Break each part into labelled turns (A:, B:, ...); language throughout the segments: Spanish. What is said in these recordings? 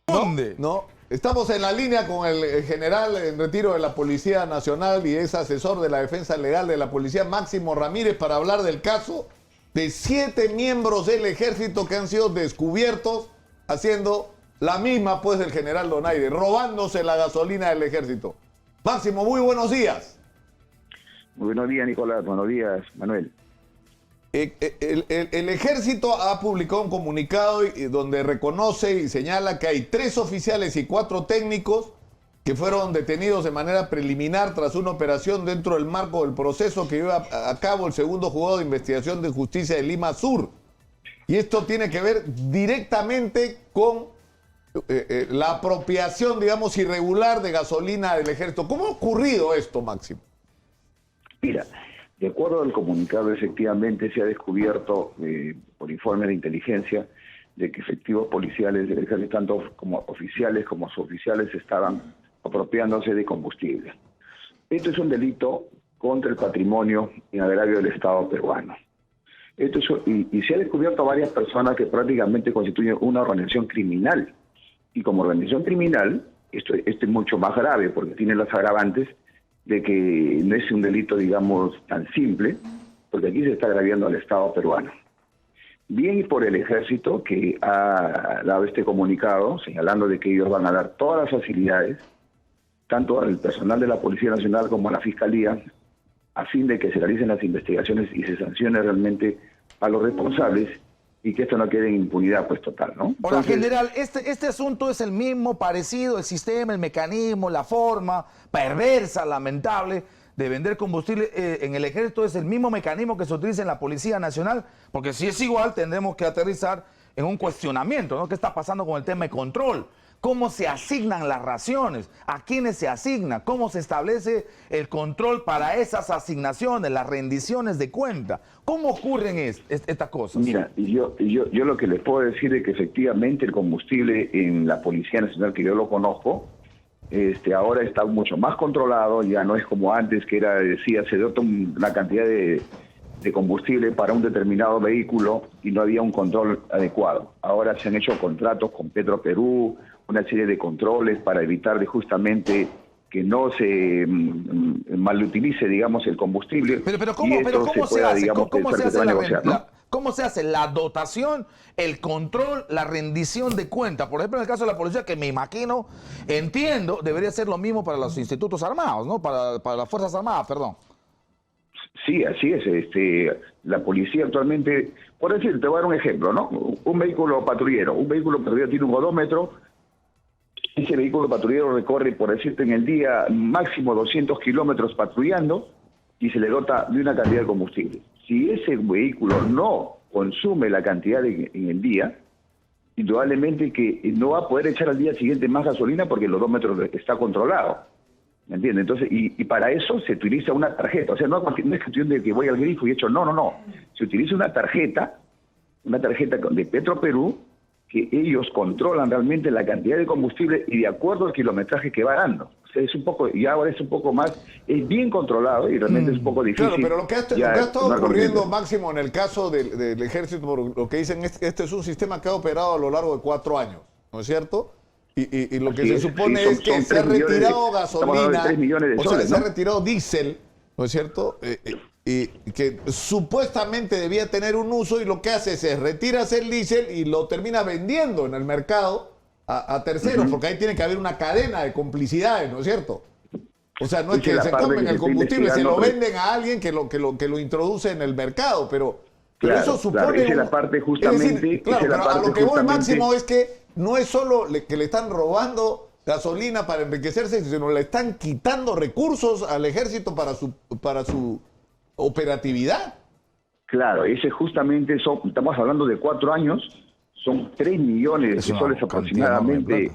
A: ¿Dónde? No. Estamos en la línea con el general en retiro de la Policía Nacional y es asesor de la defensa legal de la Policía, Máximo Ramírez, para hablar del caso de 7 miembros del ejército que han sido descubiertos haciendo la misma, pues, del general Donaire, robándose la gasolina del ejército. Máximo, muy buenos días.
B: Muy buenos días, Nicolás. Buenos días, Manuel.
A: El ejército ha publicado un comunicado donde reconoce y señala que hay 3 oficiales y 4 técnicos que fueron detenidos de manera preliminar tras una operación dentro del marco del proceso que lleva a cabo el segundo juzgado de investigación de justicia de Lima Sur. Y esto tiene que ver directamente con la apropiación, digamos, irregular de gasolina del ejército. ¿Cómo ha ocurrido esto, Máximo?
B: Mira, de acuerdo al comunicado, efectivamente se ha descubierto por informes de inteligencia de que efectivos policiales del ejército, tanto como oficiales como suboficiales, estaban apropiándose de combustible. Esto es un delito contra el patrimonio en agravio del Estado peruano. Y se ha descubierto a varias personas que prácticamente constituyen una organización criminal. Y como organización criminal, esto es mucho más grave porque tiene las agravantes de que no es un delito, digamos, tan simple, porque aquí se está agraviando al Estado peruano. Bien por el ejército, que ha dado este comunicado, señalando de que ellos van a dar todas las facilidades, tanto al personal de la Policía Nacional como a la Fiscalía, a fin de que se realicen las investigaciones y se sancione realmente a los responsables y que esto no quede en impunidad, pues, total, ¿no?
C: Ahora, general, este asunto es el mismo, parecido, el sistema, el mecanismo, la forma perversa, lamentable, de vender combustible en el ejército es el mismo mecanismo que se utiliza en la Policía Nacional, porque si es igual, tendremos que aterrizar en un cuestionamiento, ¿no? ¿Qué está pasando con el tema de control? ¿Cómo se asignan las raciones? ¿A quiénes se asigna? ¿Cómo se establece el control para esas asignaciones, las rendiciones de cuenta? ¿Cómo ocurren estas cosas?
B: Mira, yo lo que les puedo decir es que efectivamente el combustible en la Policía Nacional, que yo lo conozco, ahora está mucho más controlado, ya no es como antes, que decía, se dio una cantidad de combustible para un determinado vehículo y no había un control adecuado. Ahora se han hecho contratos con Petroperú, una serie de controles para evitar justamente que no se malutilice, digamos, el combustible.
C: Pero ¿cómo se hace? ¿Cómo se hace la dotación, el control, la rendición de cuentas? Por ejemplo, en el caso de la policía, que me imagino, entiendo, debería ser lo mismo para los institutos armados, ¿no? Para las Fuerzas Armadas, perdón.
B: Sí, así es. La policía actualmente, por decir, te voy a dar un ejemplo, ¿no? Un vehículo patrullero tiene un odómetro. Ese vehículo patrullero recorre, por decirte, en el día máximo 200 kilómetros patrullando y se le dota de una cantidad de combustible. Si ese vehículo no consume la cantidad en el día, indudablemente que no va a poder echar al día siguiente más gasolina porque el odómetro está controlado. ¿Me entiendes? Entonces, y para eso se utiliza una tarjeta. O sea, no es cuestión de que voy al grifo y echo, no. Se utiliza una tarjeta de Petroperú, que ellos controlan realmente la cantidad de combustible y de acuerdo al kilometraje que va dando. O sea, es un poco, y ahora es un poco más, es bien controlado y realmente es un poco difícil.
A: Claro, pero lo que ha estado ocurriendo, Máximo, en el caso del ejército, por lo que dicen, este es un sistema que ha operado a lo largo de 4 años, ¿no es cierto? Y lo que se supone es que se ha retirado gasolina, o sea, se ha retirado diésel, ¿no es cierto? Y que supuestamente debía tener un uso y lo que hace es retiras el diésel y lo termina vendiendo en el mercado a terceros, porque ahí tiene que haber una cadena de complicidades, ¿no es cierto? O sea, no es que se tomen el combustible, se lo venden a alguien que lo introduce en el mercado, pero eso supone...
B: Claro, esa es la parte justamente...
A: pero a lo que voy, Máximo, es que no es solo que le están robando gasolina para enriquecerse, sino le están quitando recursos al ejército para su operatividad.
B: Claro, ese justamente, estamos hablando de 4 años, son 3 millones de soles aproximadamente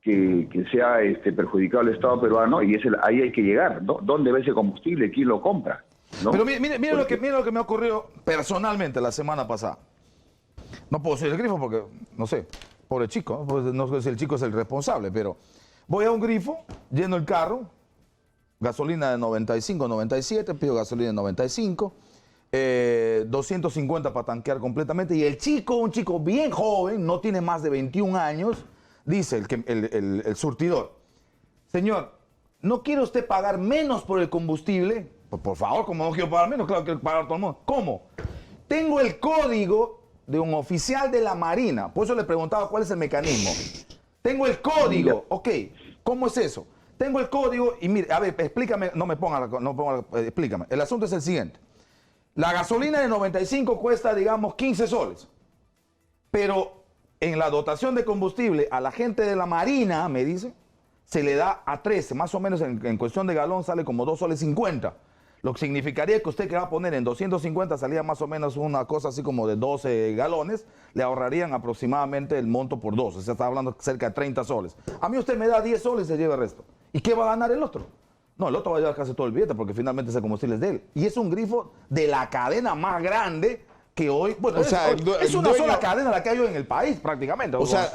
B: que se ha perjudicado al Estado peruano y ahí hay que llegar, ¿no? ¿Dónde va ese combustible? ¿Quién lo compra? ¿No?
C: Pero mire lo que me ocurrió personalmente la semana pasada. No puedo ser el grifo porque, no sé, pobre chico, ¿no? Pues no sé si el chico es el responsable, pero voy a un grifo, lleno el carro, gasolina de 95, 97, pido gasolina de 95, 250 para tanquear completamente. Y el chico, un chico bien joven, no tiene más de 21 años, dice el surtidor: señor, ¿no quiere usted pagar menos por el combustible? Pues por favor, como no quiero pagar menos, claro que quiero pagar todo el mundo. ¿Cómo? Tengo el código de un oficial de la Marina. Por eso le preguntaba cuál es el mecanismo. Tengo el código. Ok, ¿cómo es eso? Tengo el código y mire, a ver, explícame, explícame. El asunto es el siguiente. La gasolina de 95 cuesta, digamos, 15 soles. Pero en la dotación de combustible a la gente de la Marina, me dice, se le da a 13. Más o menos en cuestión de galón sale como 2 soles 50. Lo que significaría que usted que va a poner en 250 salía más o menos una cosa así como de 12 galones, le ahorrarían aproximadamente el monto por 2. O sea, está hablando cerca de 30 soles. A mí usted me da 10 soles y se lleva el resto. ¿Y qué va a ganar el otro? No, el otro va a llevar casi todo el billete porque finalmente ese combustible es de él. Y es un grifo de la cadena más grande que hoy, bueno,
A: O sea,
C: es una sola cadena la que hay hoy en el país prácticamente.
A: O sea,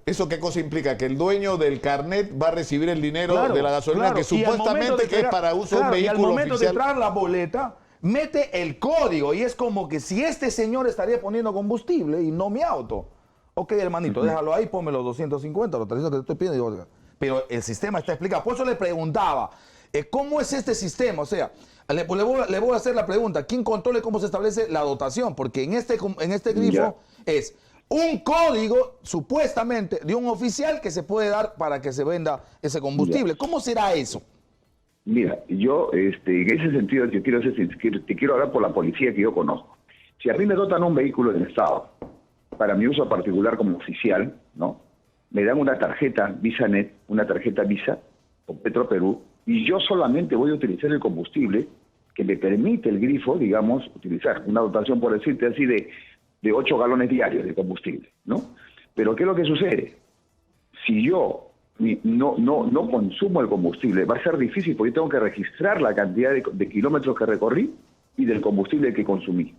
A: ¿eso qué cosa implica? Que el dueño del carnet va a recibir el dinero
C: Claro,
A: de la gasolina
C: claro.
A: que supuestamente que es para uso de un vehículo
C: y al momento
A: oficial.
C: de traer la boleta, mete el código y es como que si este señor estaría poniendo combustible y no mi auto. Ok, hermanito, déjalo ahí, ponme los 250, los 300 que te estoy pidiendo. Digo, pero el sistema está explicado. Por eso le preguntaba, ¿cómo es este sistema? O sea, le voy a hacer la pregunta: ¿quién controla cómo se establece la dotación? Porque en este grifo es un código, supuestamente, de un oficial que se puede dar para que se venda ese combustible. ¿Cómo será eso?
B: Mira, yo en ese sentido te quiero hablar por la policía que yo conozco. Si a mí me dotan un vehículo del Estado para mi uso particular como oficial, ¿no? Me dan una tarjeta VisaNet, una tarjeta Visa con Petroperú, y yo solamente voy a utilizar el combustible que me permite el grifo, digamos, utilizar una dotación, por decirte así, de 8 galones diarios de combustible, ¿no? Pero ¿qué es lo que sucede? Si yo no consumo el combustible, va a ser difícil porque tengo que registrar la cantidad de kilómetros que recorrí y del combustible que consumí.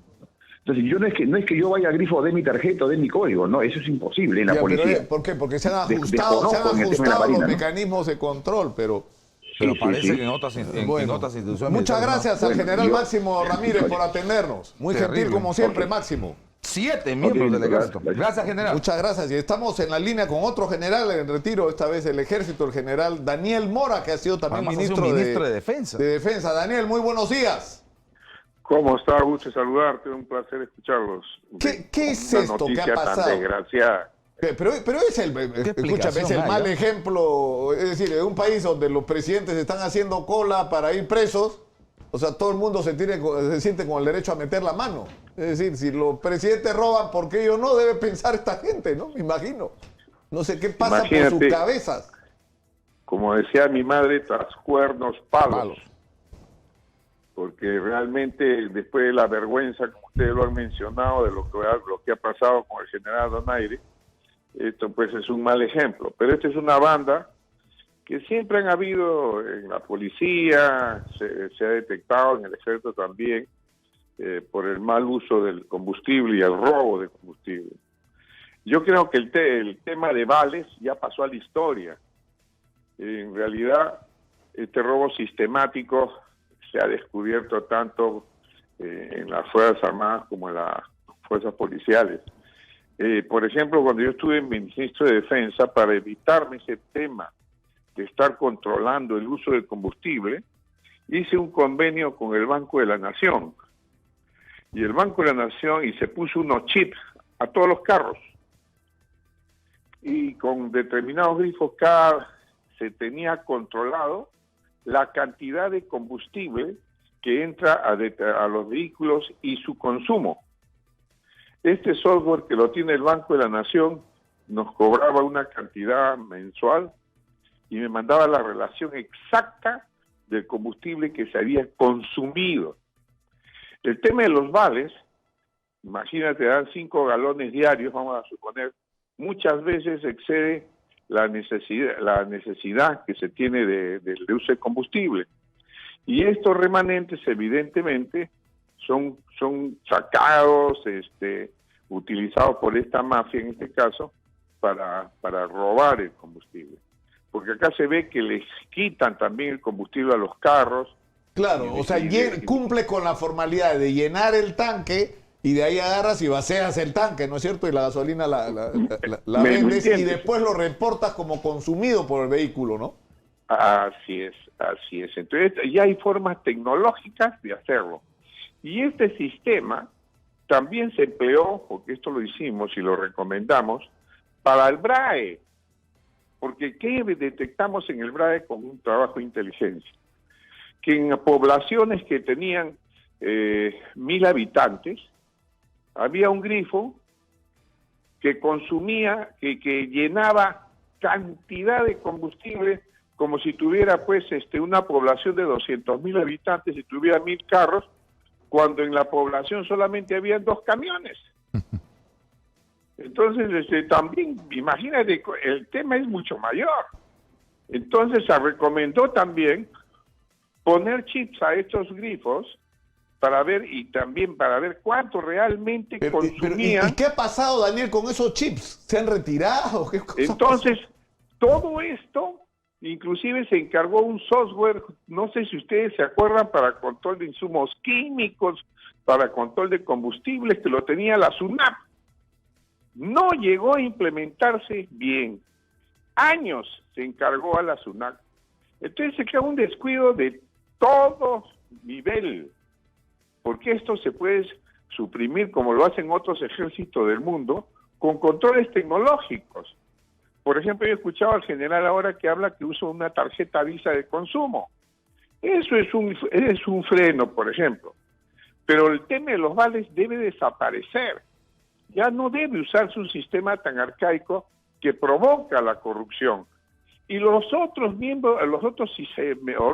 B: Entonces, yo no es que yo vaya al grifo de mi tarjeta o de mi código, no, eso es imposible en la policía.
A: ¿Por qué? Porque se han ajustado los mecanismos de control, pero
C: parece que en otras instituciones...
A: Muchas gracias al general Máximo Ramírez por atendernos. Muy gentil como siempre, Máximo.
C: 7 miembros del ejército. Gracias, general.
A: Muchas gracias. Y estamos en la línea con otro general en retiro, esta vez del ejército, el general Daniel Mora, que ha sido también ministro de Defensa. Daniel, muy buenos días.
D: ¿Cómo está? Gusto saludarte, un placer escucharlos.
A: ¿Qué es esto que ha pasado?
D: Tan desgraciada.
A: Pero es el mal ejemplo, es decir, en un país donde los presidentes están haciendo cola para ir presos, o sea, todo el mundo se siente con el derecho a meter la mano. Es decir, si los presidentes roban, ¿por qué ellos no? Debe pensar esta gente, ¿no? Me imagino. No sé qué pasa por sus cabezas.
D: Como decía mi madre, tras cuernos, palos. Porque realmente, después de la vergüenza, como ustedes lo han mencionado, de lo que ha pasado con el general Donaire, esto pues es un mal ejemplo. Pero esta es una banda que siempre han habido en la policía, se ha detectado en el ejército también, por el mal uso del combustible y el robo de combustible. Yo creo que el tema de vales ya pasó a la historia. En realidad, este robo sistemático se ha descubierto tanto en las Fuerzas Armadas como en las fuerzas policiales. Por ejemplo, cuando yo estuve en ministro de Defensa, para evitarme ese tema de estar controlando el uso del combustible, hice un convenio con el Banco de la Nación. Y el Banco de la Nación, y se puso unos chips a todos los carros. Y con determinados grifos se tenía controlado la cantidad de combustible que entra a los vehículos y su consumo. Este software que lo tiene el Banco de la Nación nos cobraba una cantidad mensual y me mandaba la relación exacta del combustible que se había consumido. El tema de los vales, imagínate, dan 5 galones diarios, vamos a suponer, muchas veces excede la necesidad que se tiene de uso de combustible. Y estos remanentes evidentemente son sacados, utilizados por esta mafia en este caso, para robar el combustible. Porque acá se ve que les quitan también el combustible a los carros,
A: Claro, o sea, cumple con la formalidad de llenar el tanque y de ahí agarras y vacías el tanque, ¿no es cierto? Y la gasolina la vendes y después lo reportas como consumido por el vehículo, ¿no?
D: Así es, así es. Entonces ya hay formas tecnológicas de hacerlo. Y este sistema también se empleó, porque esto lo hicimos y lo recomendamos, para el BRAE. Porque ¿qué detectamos en el BRAE con un trabajo de inteligencia? Que en poblaciones que tenían 1.000 habitantes, había un grifo que consumía, que llenaba cantidad de combustible como si tuviera pues una población de 200.000 habitantes y tuviera 1.000 carros, cuando en la población solamente habían 2 camiones. Entonces, también, imagínate, el tema es mucho mayor. Entonces, se recomendó también poner chips a estos grifos para ver, y también para ver cuánto realmente consumían.
A: ¿Y qué ha pasado, Daniel, con esos chips? ¿Se han retirado? ¿Qué cosa
D: Entonces,
A: pasó?
D: todo esto, inclusive se encargó un software, no sé si ustedes se acuerdan, para control de insumos químicos, para control de combustibles, que lo tenía la SUNAP. No llegó a implementarse bien. Años se encargó a la SUNAP. Entonces se queda un descuido de todo nivel, porque esto se puede suprimir como lo hacen otros ejércitos del mundo con controles tecnológicos. Por ejemplo, yo he escuchado al general ahora que habla que usa una tarjeta Visa de consumo. Eso es un freno, por ejemplo. Pero el tema de los vales debe desaparecer. Ya no debe usarse un sistema tan arcaico que provoca la corrupción. Y los otros miembros, los otros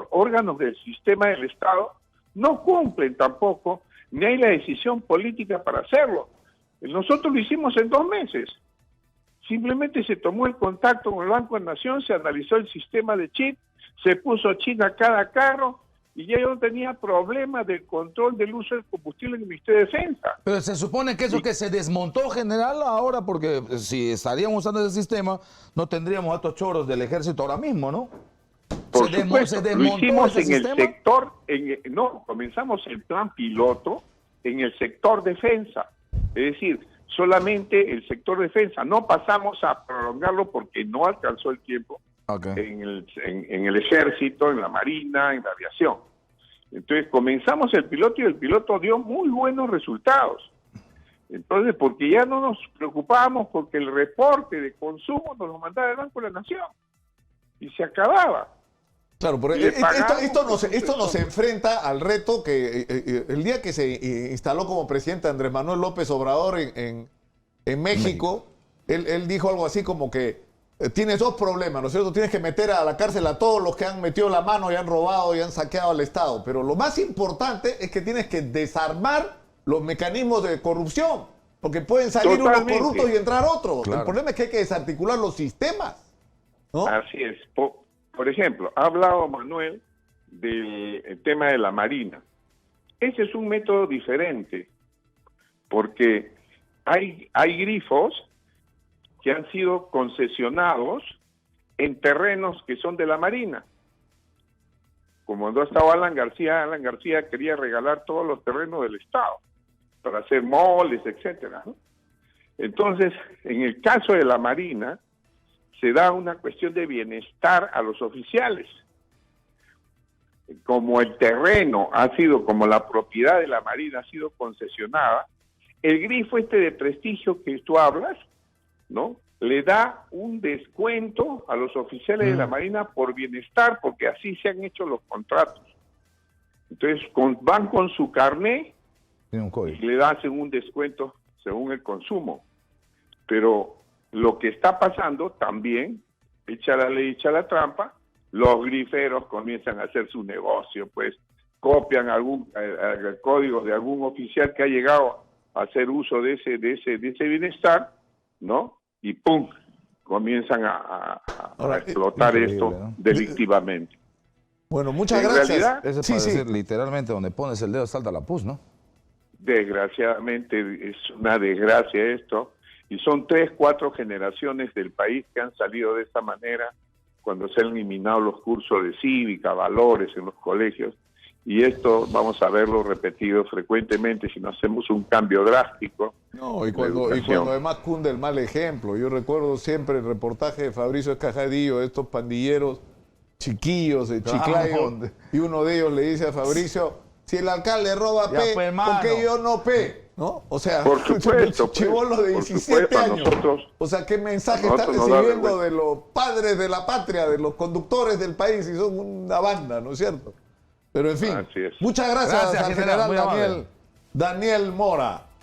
D: órganos del sistema del Estado no cumplen tampoco, ni hay la decisión política para hacerlo. Nosotros lo hicimos en 2 meses. Simplemente se tomó el contacto con el Banco de Nación, se analizó el sistema de chip, se puso chip a cada carro y ya yo no tenía problema del control del uso del combustible en el Ministerio de Defensa.
C: Pero se supone que eso que se desmontó, general, ahora, porque si estaríamos usando ese sistema, no tendríamos a estos choros del ejército ahora mismo, ¿no?
D: Por supuesto, lo hicimos en el sector, comenzamos el plan piloto en el sector defensa, es decir, solamente el sector defensa, no pasamos a prolongarlo porque no alcanzó el tiempo en el ejército, en la marina, en la aviación. Entonces comenzamos el piloto y el piloto dio muy buenos resultados. Entonces, porque ya no nos preocupábamos porque el reporte de consumo nos lo mandaba el Banco de la Nación y se acababa.
A: Claro, pero esto nos enfrenta al reto que el día que se instaló como presidente Andrés Manuel López Obrador en México, él dijo algo así como que tienes 2 problemas, ¿no es cierto? Tienes que meter a la cárcel a todos los que han metido la mano y han robado y han saqueado al Estado, pero lo más importante es que tienes que desarmar los mecanismos de corrupción, porque pueden salir unos corruptos y entrar otros. Claro. El problema es que hay que desarticular los sistemas, ¿no?
D: Así es. Por ejemplo, ha hablado Manuel del tema de la Marina. Ese es un método diferente, porque hay grifos que han sido concesionados en terrenos que son de la Marina. Como cuando estaba Alan García quería regalar todos los terrenos del Estado para hacer moles, etcétera, ¿no? Entonces, en el caso de la Marina, se da una cuestión de bienestar a los oficiales. Como el terreno como la propiedad de la Marina ha sido concesionada, el grifo de prestigio que tú hablas, ¿no? Le da un descuento a los oficiales de la Marina por bienestar, porque así se han hecho los contratos. Entonces van con su carné y le dan un descuento según el consumo. Pero lo que está pasando también, echa la ley, echa la trampa, los griferos comienzan a hacer su negocio, pues copian códigos de algún oficial que ha llegado a hacer uso de ese bienestar, ¿no? Y ¡pum! Comienzan a explotar esto delictivamente.
A: Bueno, muchas gracias.
C: Realidad, eso puede decir literalmente donde pones el dedo salta la pus, ¿no?
D: Desgraciadamente es una desgracia esto, y son 3, 4 generaciones del país que han salido de esta manera cuando se han eliminado los cursos de cívica, valores en los colegios, y esto vamos a verlo repetido frecuentemente si no hacemos un cambio drástico.
A: No, y cuando además cunde el mal ejemplo. Yo recuerdo siempre el reportaje de Fabricio Escajadillo, de estos pandilleros chiquillos de Chiclayo, y uno de ellos le dice a Fabricio, si el alcalde roba
C: Ya,
A: P,
C: pues,
A: ¿por qué
C: mano.
A: yo no P? ¿No? O sea,
D: Por supuesto,
A: chibolo de
D: por
A: 17
D: supuesto, a
A: años.
D: nosotros-
A: O sea, ¿qué mensaje
D: a
A: está
D: nosotros nos da
A: recibiendo
D: vergüenza.
A: de los padres de la patria, de los conductores del país, y son una banda, ¿no es cierto? Pero en fin,
D: Así es.
A: muchas gracias,
C: Gracias,
A: al
C: general,
A: general
C: muy amable.
A: Daniel Mora.